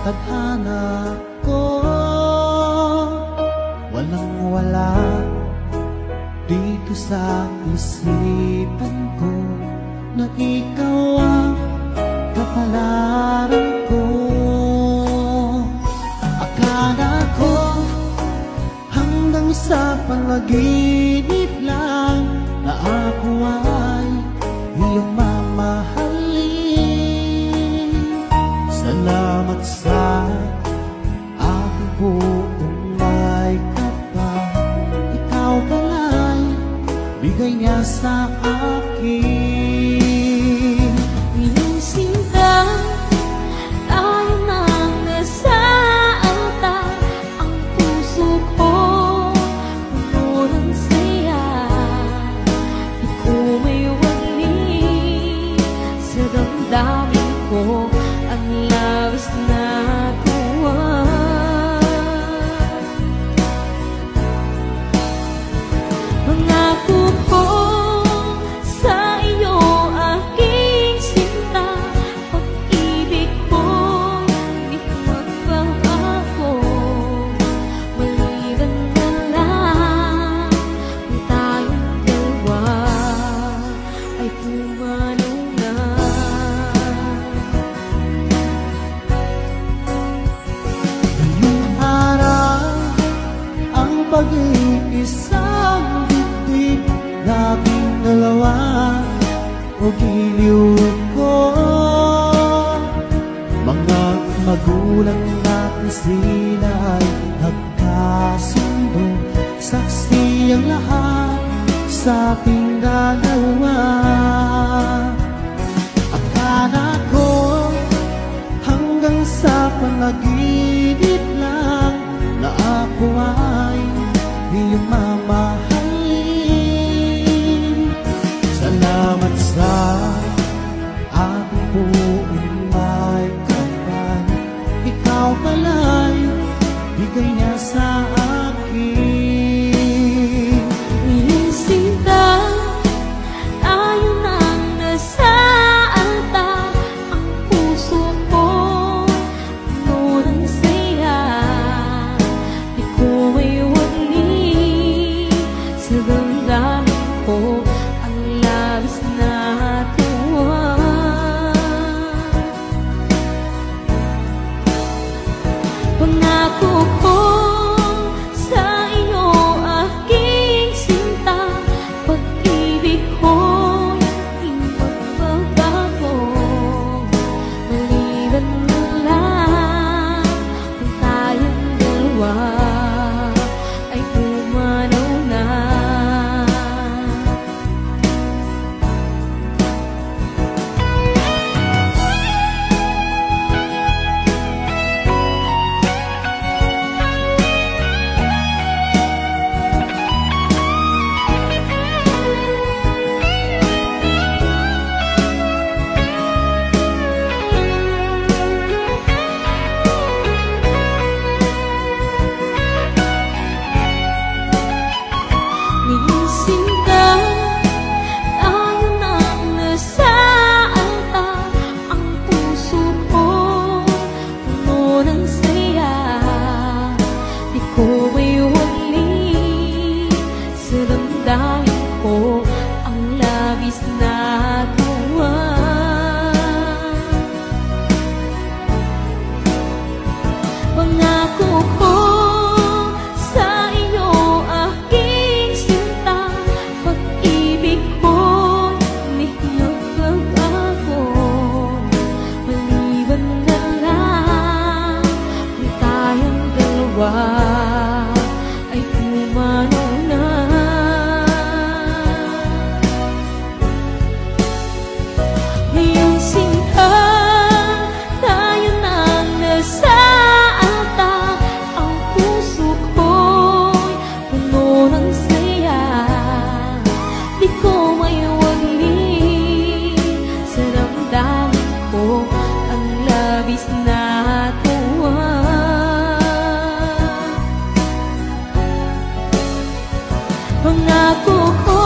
tadhana ko, walang wala dito sa isipan ko, na ikaw ang kapalaran ko. Akala ko hanggang sa panaginip lang na ako ay iyong mamahalin. Salamat sa aking buong may kapal, ikaw pala'y bigay niya sa akin. Iyong sinta, tayo nang nasa altar, ang puso ko puno ng saya. Di ko may wali sa damdamin ko ang labis na tuwa. Pangako ko sa iyo, aking sinta, pag-ibig ko di magbabago. Maliban na lang kung tayong dalawa ay pumanaw na. Ngayong araw ang pag-iisang dibdib, laging dalawa o giliw ko. Mga magulang natin sila ay nagkasundo, saksi ang lahat sa ating dalawa. Akala ko hanggang sa panaginip lang na ako ay iyong mamahalin. Salamat sa aking buong may kapal, ikaw pala'y bigay niya sa akin. Iyong sinta, tayo nang nasa altar, ang puso ko puno ng saya. Di ko may wali sa damdamin ko ang labis na tuwa. Pangako ko sa iyo, aking sinta, pag-ibig ko'y di magbabago. Maliban na lang kung tayong dalawa ay pumanaw na. Iyong sinta, tayo nang nasa altar, ang puso ko puno ng saya. Di ko may wali sa damdamin ko ang labis na tuwa. Pangako ko sa iyo, aking sinta, pag-ibig ko'y di magbabago. Maliban na lang kung tayong dalawa ay pumanaw na. Iyong sinta, tayo nang nasa altar, ang puso ko'y puno ng saya. Di ko may wali sa damdamin ko ang labis na tuwa. Pangako ko